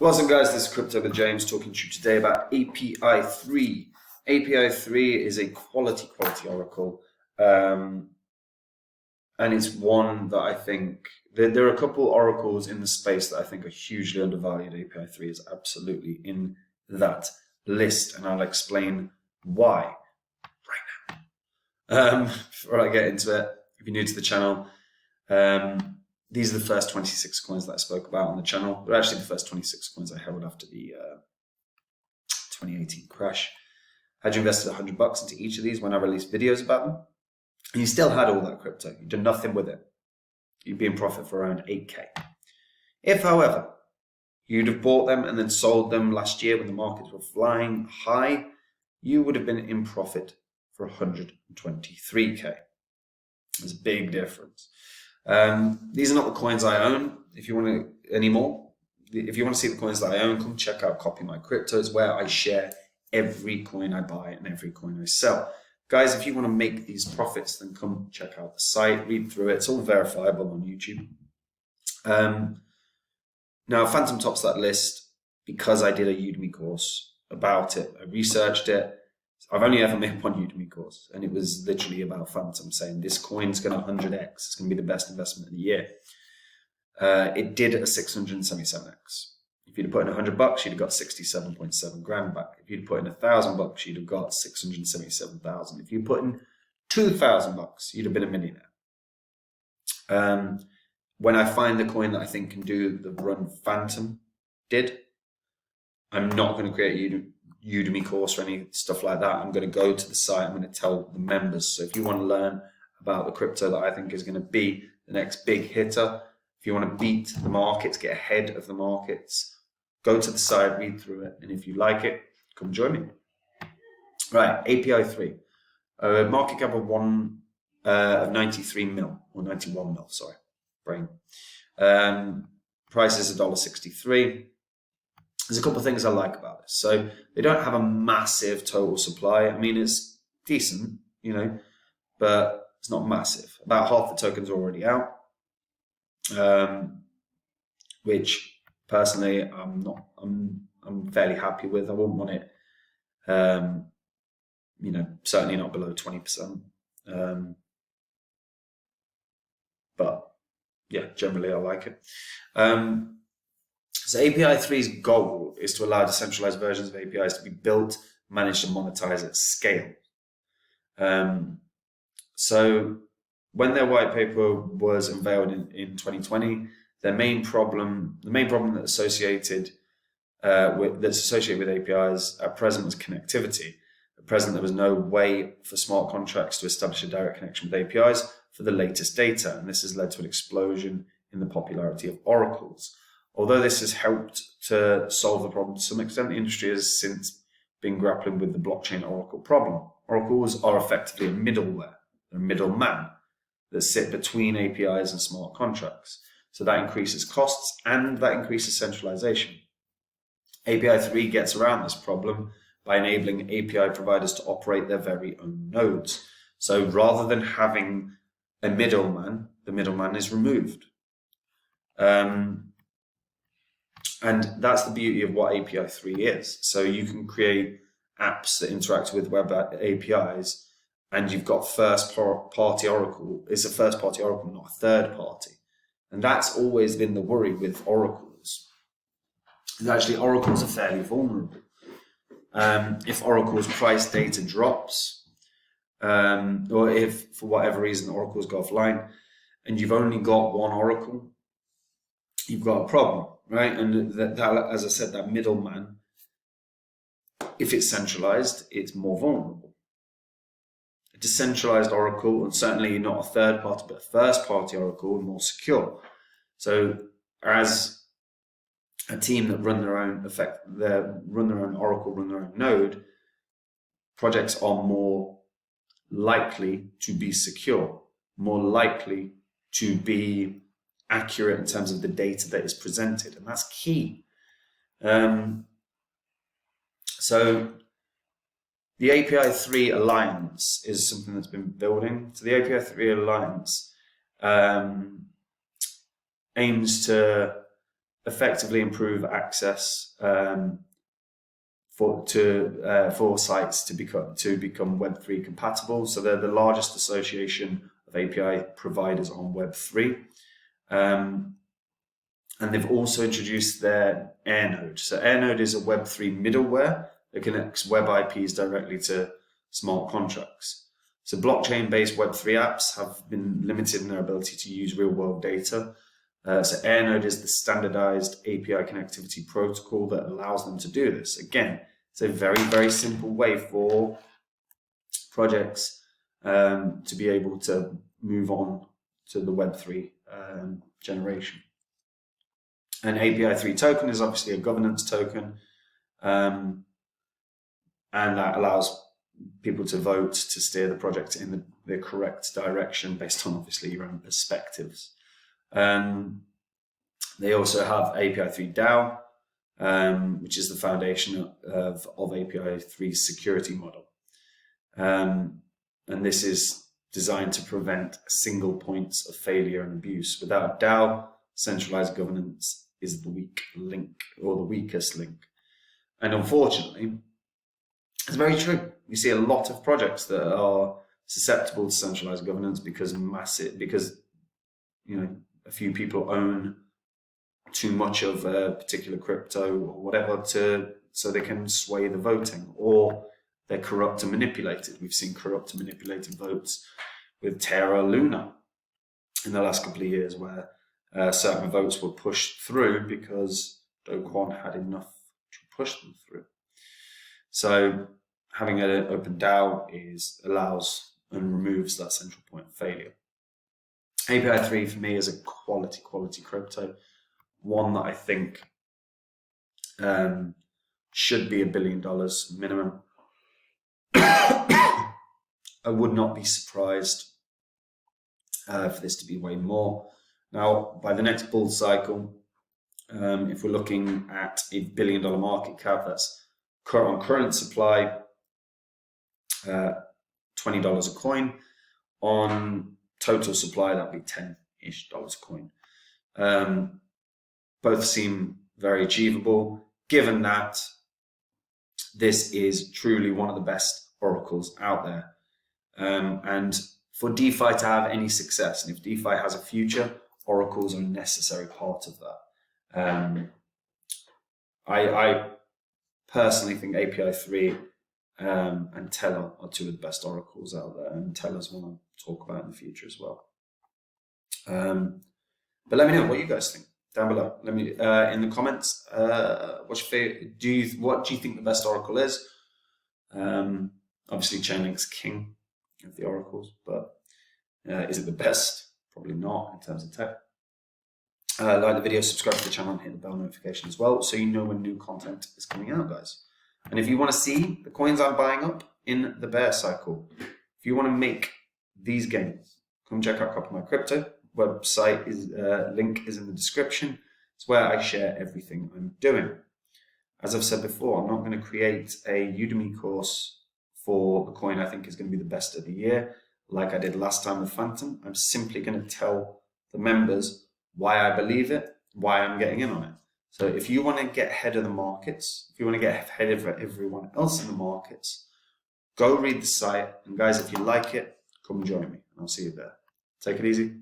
What's up, guys? This is Crypto with James talking to you today about API3. API3 is a quality oracle, and it's one that I think there are a couple oracles in the space that I think are hugely undervalued. API3 is absolutely in that list, and I'll explain why right now. Before I get into it, if you're new to the channel, these are the first 26 coins that I spoke about on the channel. They're actually the first 26 coins I held after the 2018 crash. Had you invested $100 into each of these when I released videos about them, and you still had all that crypto, you'd done nothing with it, you'd be in profit for around 8K. If, however, you'd have bought them and then sold them last year when the markets were flying high, you would have been in profit for 123K. There's a big difference. These are not the coins I own. If you want to anymore, if you want to see the coins that I own, come check out Copy My Cryptos, where I share every coin I buy and every coin I sell. Guys, if you want to make these profits, then come check out the site, read through it. It's all verifiable on YouTube. Now, Phantom tops that list because I did a Udemy course about it. I researched it. I've only ever made one Udemy course, and it was literally about Phantom, saying this coin's going to 100x. It's going to be the best investment of the year. It did a 677x. If you'd have put in $100, you'd have got 67.7 grand back. If you'd put in $1,000, you'd have got 677,000. If you put in $2,000, you'd have been a millionaire. When I find the coin that I think can do the run Phantom did, I'm not going to create a Udemy course or any stuff like that. I'm going to go to the site. I'm going to tell the members. So if you want to learn about the crypto that I think is going to be the next big hitter, if you want to beat the markets, get ahead of the markets, go to the site, read through it, and if you like it, come join me. Right, API3, market cap of 93 mil, or 91 mil, sorry, brain. Price is $1.63. There's a couple of things I like about this. So they don't have a massive total supply. I mean, it's decent, but it's not massive. About half the tokens are already out, which personally I'm fairly happy with. I wouldn't want it, certainly not below 20%. But yeah, generally I like it. So API3's goal is to allow decentralized versions of APIs to be built, managed, and monetized at scale. So when their white paper was unveiled in 2020, the main problem that's associated with APIs at present was connectivity. At present, there was no way for smart contracts to establish a direct connection with APIs for the latest data, and this has led to an explosion in the popularity of oracles. Although this has helped to solve the problem to some extent, the industry has since been grappling with the blockchain oracle problem. Oracles are effectively a middleware, a middleman that sit between APIs and smart contracts. So that increases costs and that increases centralization. API3 gets around this problem by enabling API providers to operate their very own nodes. So rather than having a middleman, the middleman is removed. And that's the beauty of what API3 is. So you can create apps that interact with web APIs, and you've got first-party oracle. It's a first-party oracle, not a third-party. And that's always been the worry with oracles. And actually, oracles are fairly vulnerable. If oracle's price data drops, or if for whatever reason oracles go offline, and you've only got one oracle, you've got a problem, right? And that, as I said, that middleman, if it's centralized, it's more vulnerable. A decentralized oracle, and certainly not a third party, but a first party oracle, more secure. So as a team that run their own oracle, run their own node, projects are more likely to be secure, more likely to be accurate in terms of the data that is presented, and that's key. So the API3 Alliance is something that's been building. So the API3 Alliance aims to effectively improve access for sites to become Web3 compatible. So they're the largest association of API providers on Web3. And they've also introduced their AirNode. So AirNode is a Web3 middleware that connects web IPs directly to smart contracts. So blockchain-based Web3 apps have been limited in their ability to use real-world data. So AirNode is the standardized API connectivity protocol that allows them to do this. Again, it's a very, very simple way for projects to be able to move on to the Web3 generation. An API3 token is obviously a governance token, and that allows people to vote to steer the project in the correct direction based on obviously your own perspectives. They also have API3 DAO, which is the foundation of API3's security model. And this is designed to prevent single points of failure and abuse. Without DAO, centralized governance is the weak link, or the weakest link. And unfortunately, it's very true. You see a lot of projects that are susceptible to centralized governance because a few people own too much of a particular crypto or whatever so they can sway the voting, or they're corrupt and manipulated. We've seen corrupt and manipulated votes with Terra Luna in the last couple of years, where certain votes were pushed through because Do Kwon had enough to push them through. So having an open DAO allows and removes that central point of failure. API3 for me is a quality crypto, one that I think should be $1 billion minimum. I would not be surprised for this to be way more. Now, by the next bull cycle, if we're looking at $1 billion market cap, that's on current supply, $20 a coin. On total supply, that'd be $10-ish a coin. Both seem very achievable, given that this is truly one of the best oracles out there. And for DeFi to have any success, and if DeFi has a future, oracles are a necessary part of that. I personally think API3 and Teller are two of the best oracles out there, and Teller's one I'll talk about in the future as well. But let me know what you guys think down below. Let me in the comments. What's your favorite? What do you think the best oracle is? Obviously, Chainlink's king of the oracles, but is it the best? Probably not in terms of tech. Like the video, subscribe to the channel, and hit the bell notification as well, so you know when new content is coming out, guys. And if you want to see the coins I'm buying up in the bear cycle, if you want to make these gains, come check out Copy My Crypto. Website link is in the description. It's where I share everything I'm doing. As I've said before, I'm not going to create a Udemy course for the coin I think is going to be the best of the year, like I did last time with Phantom. I'm simply going to tell the members why I believe it, why I'm getting in on it. So if you want to get ahead of the markets, if you want to get ahead of everyone else in the markets, go read the site. And guys, if you like it, come join me and I'll see you there. Take it easy.